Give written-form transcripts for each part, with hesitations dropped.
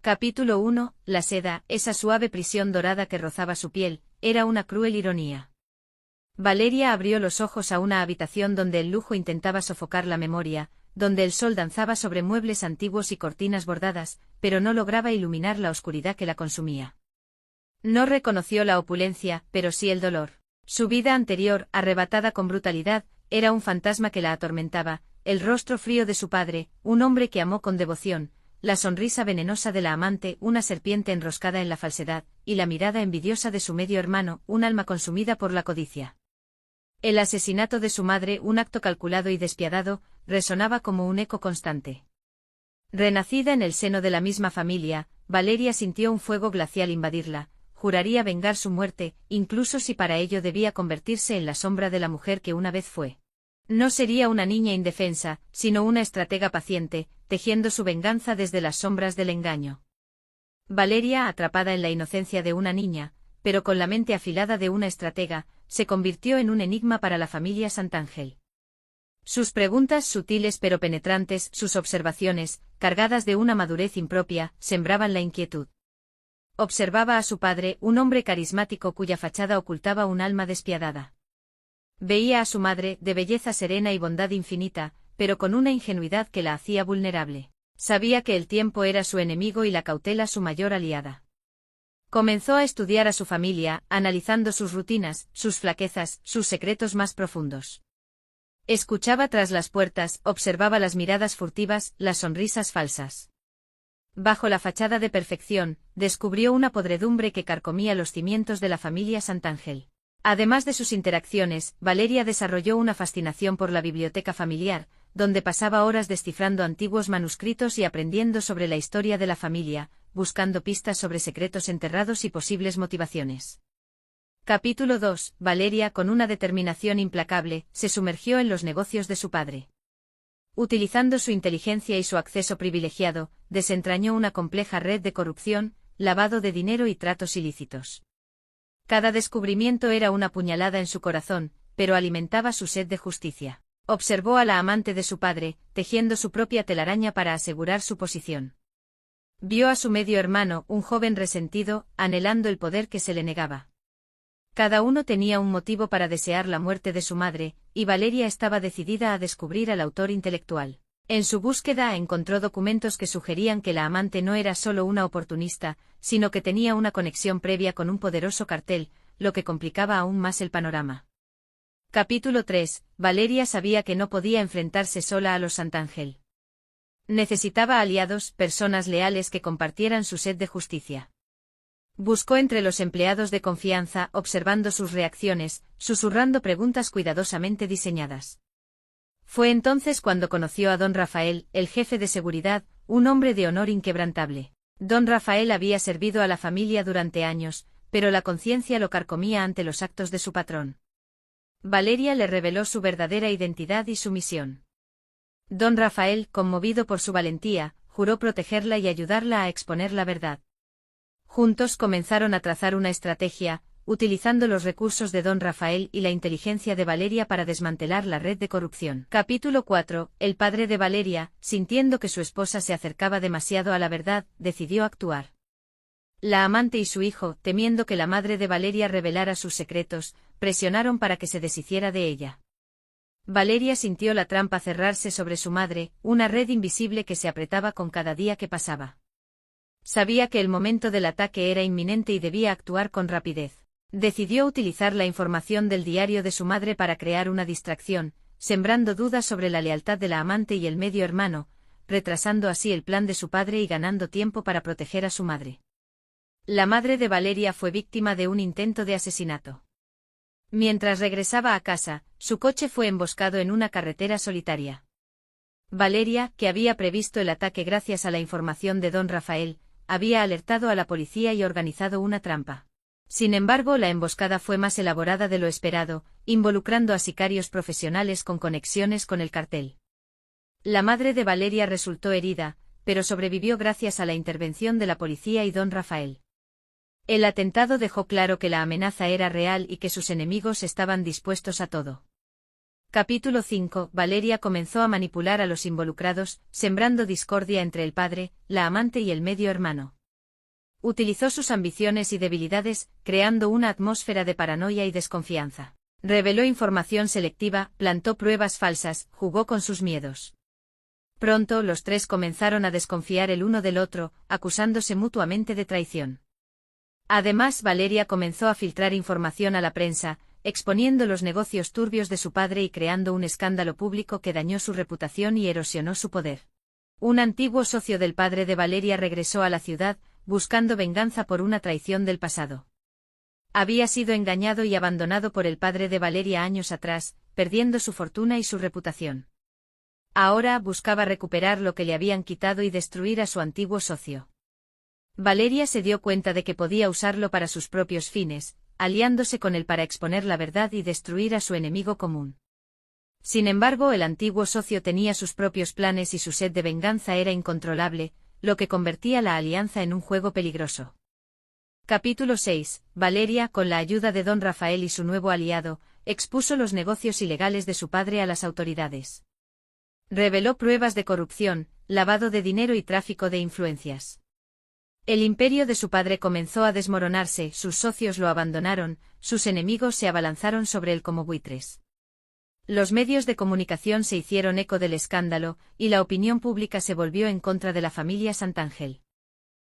Capítulo 1. La seda, esa suave prisión dorada que rozaba su piel, era una cruel ironía. Valeria abrió los ojos a una habitación donde el lujo intentaba sofocar la memoria, donde el sol danzaba sobre muebles antiguos y cortinas bordadas, pero no lograba iluminar la oscuridad que la consumía. No reconoció la opulencia, pero sí el dolor. Su vida anterior, arrebatada con brutalidad, era un fantasma que la atormentaba, el rostro frío de su padre, un hombre que amó con devoción, la sonrisa venenosa de la amante, una serpiente enroscada en la falsedad, y la mirada envidiosa de su medio hermano, un alma consumida por la codicia. El asesinato de su madre, un acto calculado y despiadado, resonaba como un eco constante. Renacida en el seno de la misma familia, Valeria sintió un fuego glacial invadirla, juraría vengar su muerte, incluso si para ello debía convertirse en la sombra de la mujer que una vez fue. No sería una niña indefensa, sino una estratega paciente, tejiendo su venganza desde las sombras del engaño. Valeria, atrapada en la inocencia de una niña, pero con la mente afilada de una estratega, se convirtió en un enigma para la familia Santangel. Sus preguntas sutiles pero penetrantes, sus observaciones, cargadas de una madurez impropia, sembraban la inquietud. Observaba a su padre, un hombre carismático cuya fachada ocultaba un alma despiadada. Veía a su madre, de belleza serena y bondad infinita, pero con una ingenuidad que la hacía vulnerable. Sabía que el tiempo era su enemigo y la cautela su mayor aliada. Comenzó a estudiar a su familia, analizando sus rutinas, sus flaquezas, sus secretos más profundos. Escuchaba tras las puertas, observaba las miradas furtivas, las sonrisas falsas. Bajo la fachada de perfección, descubrió una podredumbre que carcomía los cimientos de la familia Santangel. Además de sus interacciones, Valeria desarrolló una fascinación por la biblioteca familiar, donde pasaba horas descifrando antiguos manuscritos y aprendiendo sobre la historia de la familia, buscando pistas sobre secretos enterrados y posibles motivaciones. Capítulo 2. Valeria, con una determinación implacable, se sumergió en los negocios de su padre. Utilizando su inteligencia y su acceso privilegiado, desentrañó una compleja red de corrupción, lavado de dinero y tratos ilícitos. Cada descubrimiento era una puñalada en su corazón, pero alimentaba su sed de justicia. Observó a la amante de su padre, tejiendo su propia telaraña para asegurar su posición. Vio a su medio hermano, un joven resentido, anhelando el poder que se le negaba. Cada uno tenía un motivo para desear la muerte de su madre, y Valeria estaba decidida a descubrir al autor intelectual. En su búsqueda encontró documentos que sugerían que la amante no era solo una oportunista, sino que tenía una conexión previa con un poderoso cartel, lo que complicaba aún más el panorama. Capítulo 3. Valeria sabía que no podía enfrentarse sola a los Santangel. Necesitaba aliados, personas leales que compartieran su sed de justicia. Buscó entre los empleados de confianza, observando sus reacciones, susurrando preguntas cuidadosamente diseñadas. Fue entonces cuando conoció a don Rafael, el jefe de seguridad, un hombre de honor inquebrantable. Don Rafael había servido a la familia durante años, pero la conciencia lo carcomía ante los actos de su patrón. Valeria le reveló su verdadera identidad y su misión. Don Rafael, conmovido por su valentía, juró protegerla y ayudarla a exponer la verdad. Juntos comenzaron a trazar una estrategia, utilizando los recursos de don Rafael y la inteligencia de Valeria para desmantelar la red de corrupción. Capítulo 4. El padre de Valeria, sintiendo que su esposa se acercaba demasiado a la verdad, decidió actuar. La amante y su hijo, temiendo que la madre de Valeria revelara sus secretos, presionaron para que se deshiciera de ella. Valeria sintió la trampa cerrarse sobre su madre, una red invisible que se apretaba con cada día que pasaba. Sabía que el momento del ataque era inminente y debía actuar con rapidez. Decidió utilizar la información del diario de su madre para crear una distracción, sembrando dudas sobre la lealtad de la amante y el medio hermano, retrasando así el plan de su padre y ganando tiempo para proteger a su madre. La madre de Valeria fue víctima de un intento de asesinato. Mientras regresaba a casa, su coche fue emboscado en una carretera solitaria. Valeria, que había previsto el ataque gracias a la información de don Rafael, había alertado a la policía y organizado una trampa. Sin embargo, la emboscada fue más elaborada de lo esperado, involucrando a sicarios profesionales con conexiones con el cartel. La madre de Valeria resultó herida, pero sobrevivió gracias a la intervención de la policía y don Rafael. El atentado dejó claro que la amenaza era real y que sus enemigos estaban dispuestos a todo. Capítulo 5. Valeria comenzó a manipular a los involucrados, sembrando discordia entre el padre, la amante y el medio hermano. Utilizó sus ambiciones y debilidades, creando una atmósfera de paranoia y desconfianza. Reveló información selectiva, plantó pruebas falsas, jugó con sus miedos. Pronto los tres comenzaron a desconfiar el uno del otro, acusándose mutuamente de traición. Además, Valeria comenzó a filtrar información a la prensa, exponiendo los negocios turbios de su padre y creando un escándalo público que dañó su reputación y erosionó su poder. Un antiguo socio del padre de Valeria regresó a la ciudad, buscando venganza por una traición del pasado. Había sido engañado y abandonado por el padre de Valeria años atrás, perdiendo su fortuna y su reputación. Ahora buscaba recuperar lo que le habían quitado y destruir a su antiguo socio. Valeria se dio cuenta de que podía usarlo para sus propios fines, aliándose con él para exponer la verdad y destruir a su enemigo común. Sin embargo, el antiguo socio tenía sus propios planes y su sed de venganza era incontrolable, lo que convertía la alianza en un juego peligroso. Capítulo 6. Valeria, con la ayuda de don Rafael y su nuevo aliado, expuso los negocios ilegales de su padre a las autoridades. Reveló pruebas de corrupción, lavado de dinero y tráfico de influencias. El imperio de su padre comenzó a desmoronarse, sus socios lo abandonaron, sus enemigos se abalanzaron sobre él como buitres. Los medios de comunicación se hicieron eco del escándalo, y la opinión pública se volvió en contra de la familia Santangel.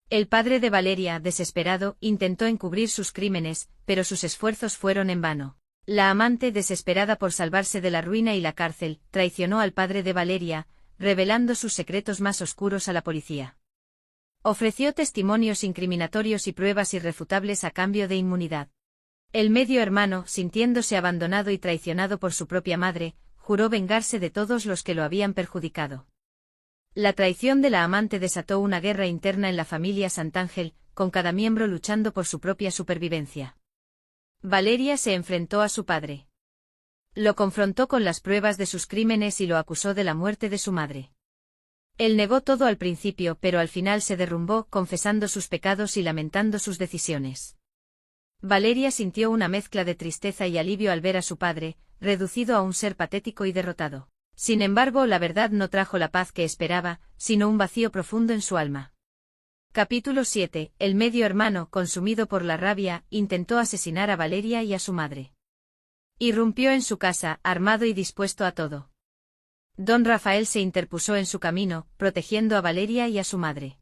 El padre de Valeria, desesperado, intentó encubrir sus crímenes, pero sus esfuerzos fueron en vano. La amante, desesperada por salvarse de la ruina y la cárcel, traicionó al padre de Valeria, revelando sus secretos más oscuros a la policía. Ofreció testimonios incriminatorios y pruebas irrefutables a cambio de inmunidad. El medio hermano, sintiéndose abandonado y traicionado por su propia madre, juró vengarse de todos los que lo habían perjudicado. La traición de la amante desató una guerra interna en la familia Santangel, con cada miembro luchando por su propia supervivencia. Valeria se enfrentó a su padre. Lo confrontó con las pruebas de sus crímenes y lo acusó de la muerte de su madre. Él negó todo al principio, pero al final se derrumbó, confesando sus pecados y lamentando sus decisiones. Valeria sintió una mezcla de tristeza y alivio al ver a su padre, reducido a un ser patético y derrotado. Sin embargo, la verdad no trajo la paz que esperaba, sino un vacío profundo en su alma. Capítulo 7. El medio hermano, consumido por la rabia, intentó asesinar a Valeria y a su madre. Irrumpió en su casa, armado y dispuesto a todo. Don Rafael se interpuso en su camino, protegiendo a Valeria y a su madre.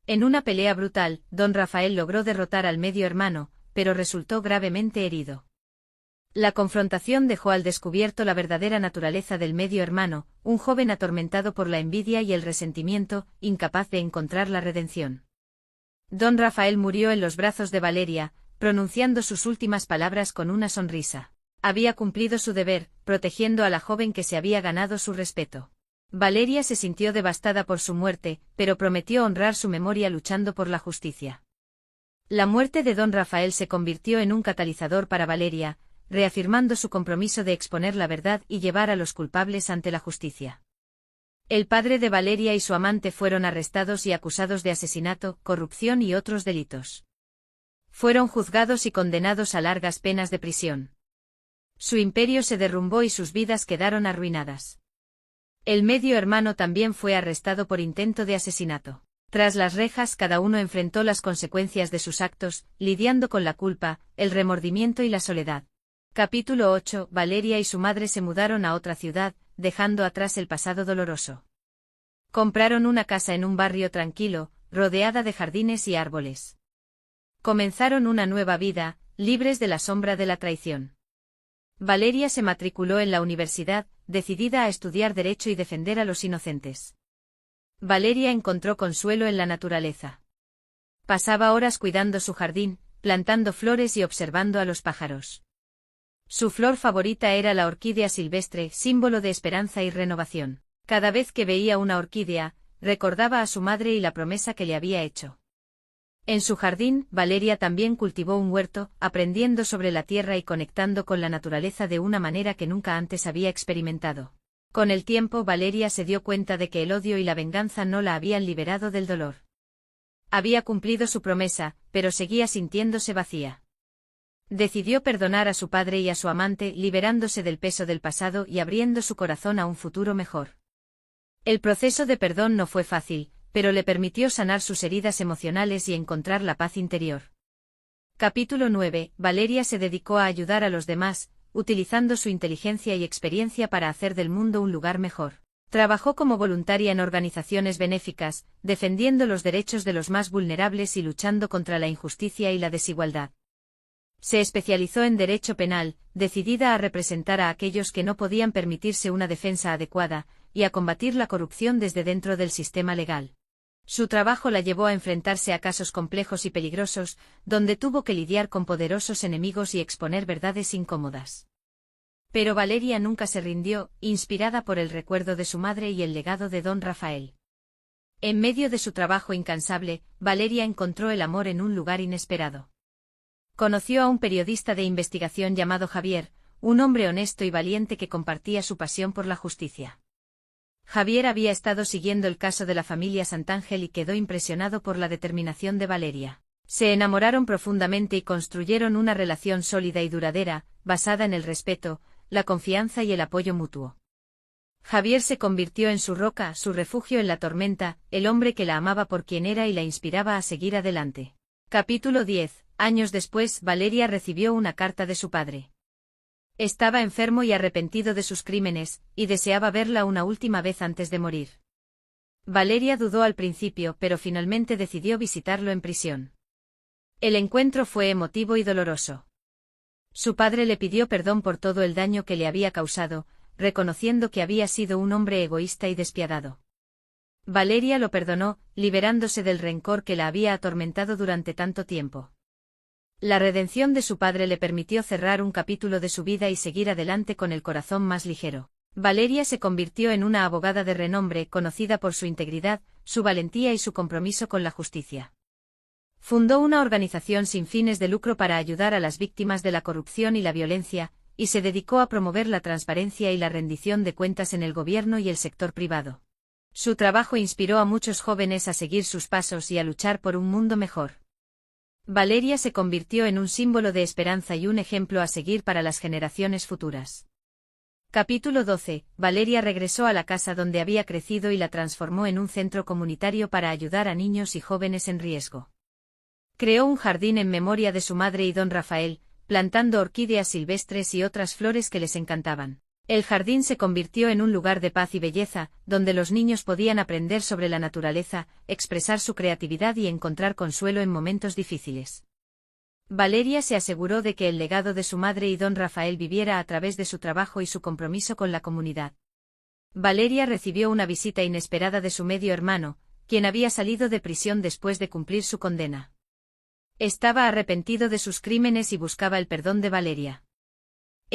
En una pelea brutal, don Rafael logró derrotar al medio hermano, pero resultó gravemente herido. La confrontación dejó al descubierto la verdadera naturaleza del medio hermano, un joven atormentado por la envidia y el resentimiento, incapaz de encontrar la redención. Don Rafael murió en los brazos de Valeria, pronunciando sus últimas palabras con una sonrisa. Había cumplido su deber, protegiendo a la joven que se había ganado su respeto. Valeria se sintió devastada por su muerte, pero prometió honrar su memoria luchando por la justicia. La muerte de don Rafael se convirtió en un catalizador para Valeria, reafirmando su compromiso de exponer la verdad y llevar a los culpables ante la justicia. El padre de Valeria y su amante fueron arrestados y acusados de asesinato, corrupción y otros delitos. Fueron juzgados y condenados a largas penas de prisión. Su imperio se derrumbó y sus vidas quedaron arruinadas. El medio hermano también fue arrestado por intento de asesinato. Tras las rejas, cada uno enfrentó las consecuencias de sus actos, lidiando con la culpa, el remordimiento y la soledad. Capítulo 8. Valeria y su madre se mudaron a otra ciudad, dejando atrás el pasado doloroso. Compraron una casa en un barrio tranquilo, rodeada de jardines y árboles. Comenzaron una nueva vida, libres de la sombra de la traición. Valeria se matriculó en la universidad, decidida a estudiar derecho y defender a los inocentes. Valeria encontró consuelo en la naturaleza. Pasaba horas cuidando su jardín, plantando flores y observando a los pájaros. Su flor favorita era la orquídea silvestre, símbolo de esperanza y renovación. Cada vez que veía una orquídea, recordaba a su madre y la promesa que le había hecho. En su jardín, Valeria también cultivó un huerto, aprendiendo sobre la tierra y conectando con la naturaleza de una manera que nunca antes había experimentado. Con el tiempo, Valeria se dio cuenta de que el odio y la venganza no la habían liberado del dolor. Había cumplido su promesa, pero seguía sintiéndose vacía. Decidió perdonar a su padre y a su amante, liberándose del peso del pasado y abriendo su corazón a un futuro mejor. El proceso de perdón no fue fácil, pero le permitió sanar sus heridas emocionales y encontrar la paz interior. Capítulo 9. Valeria se dedicó a ayudar a los demás, utilizando su inteligencia y experiencia para hacer del mundo un lugar mejor. Trabajó como voluntaria en organizaciones benéficas, defendiendo los derechos de los más vulnerables y luchando contra la injusticia y la desigualdad. Se especializó en derecho penal, decidida a representar a aquellos que no podían permitirse una defensa adecuada, y a combatir la corrupción desde dentro del sistema legal. Su trabajo la llevó a enfrentarse a casos complejos y peligrosos, donde tuvo que lidiar con poderosos enemigos y exponer verdades incómodas. Pero Valeria nunca se rindió, inspirada por el recuerdo de su madre y el legado de don Rafael. En medio de su trabajo incansable, Valeria encontró el amor en un lugar inesperado. Conoció a un periodista de investigación llamado Javier, un hombre honesto y valiente que compartía su pasión por la justicia. Javier había estado siguiendo el caso de la familia Santángel y quedó impresionado por la determinación de Valeria. Se enamoraron profundamente y construyeron una relación sólida y duradera, basada en el respeto, la confianza y el apoyo mutuo. Javier se convirtió en su roca, su refugio en la tormenta, el hombre que la amaba por quien era y la inspiraba a seguir adelante. Capítulo 10. Años después, Valeria recibió una carta de su padre. Estaba enfermo y arrepentido de sus crímenes, y deseaba verla una última vez antes de morir. Valeria dudó al principio, pero finalmente decidió visitarlo en prisión. El encuentro fue emotivo y doloroso. Su padre le pidió perdón por todo el daño que le había causado, reconociendo que había sido un hombre egoísta y despiadado. Valeria lo perdonó, liberándose del rencor que la había atormentado durante tanto tiempo. La redención de su padre le permitió cerrar un capítulo de su vida y seguir adelante con el corazón más ligero. Valeria se convirtió en una abogada de renombre, conocida por su integridad, su valentía y su compromiso con la justicia. Fundó una organización sin fines de lucro para ayudar a las víctimas de la corrupción y la violencia, y se dedicó a promover la transparencia y la rendición de cuentas en el gobierno y el sector privado. Su trabajo inspiró a muchos jóvenes a seguir sus pasos y a luchar por un mundo mejor. Valeria se convirtió en un símbolo de esperanza y un ejemplo a seguir para las generaciones futuras. Capítulo 12. Valeria regresó a la casa donde había crecido y la transformó en un centro comunitario para ayudar a niños y jóvenes en riesgo. Creó un jardín en memoria de su madre y don Rafael, plantando orquídeas silvestres y otras flores que les encantaban. El jardín se convirtió en un lugar de paz y belleza, donde los niños podían aprender sobre la naturaleza, expresar su creatividad y encontrar consuelo en momentos difíciles. Valeria se aseguró de que el legado de su madre y don Rafael viviera a través de su trabajo y su compromiso con la comunidad. Valeria recibió una visita inesperada de su medio hermano, quien había salido de prisión después de cumplir su condena. Estaba arrepentido de sus crímenes y buscaba el perdón de Valeria.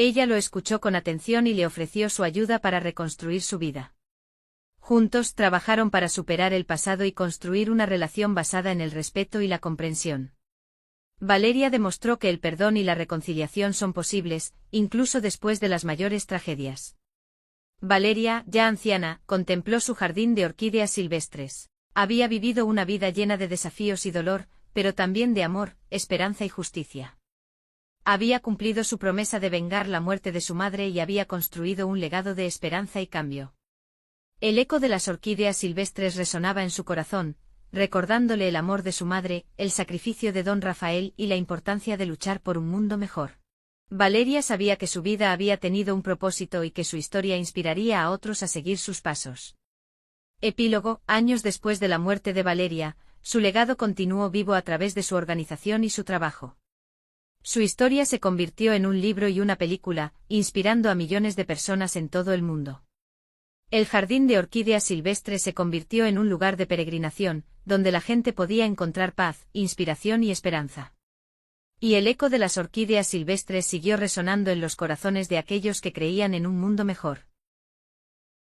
Ella lo escuchó con atención y le ofreció su ayuda para reconstruir su vida. Juntos trabajaron para superar el pasado y construir una relación basada en el respeto y la comprensión. Valeria demostró que el perdón y la reconciliación son posibles, incluso después de las mayores tragedias. Valeria, ya anciana, contempló su jardín de orquídeas silvestres. Había vivido una vida llena de desafíos y dolor, pero también de amor, esperanza y justicia. Había cumplido su promesa de vengar la muerte de su madre y había construido un legado de esperanza y cambio. El eco de las orquídeas silvestres resonaba en su corazón, recordándole el amor de su madre, el sacrificio de don Rafael y la importancia de luchar por un mundo mejor. Valeria sabía que su vida había tenido un propósito y que su historia inspiraría a otros a seguir sus pasos. Epílogo. Años después de la muerte de Valeria, su legado continuó vivo a través de su organización y su trabajo. Su historia se convirtió en un libro y una película, inspirando a millones de personas en todo el mundo. El jardín de orquídeas silvestres se convirtió en un lugar de peregrinación, donde la gente podía encontrar paz, inspiración y esperanza. Y el eco de las orquídeas silvestres siguió resonando en los corazones de aquellos que creían en un mundo mejor.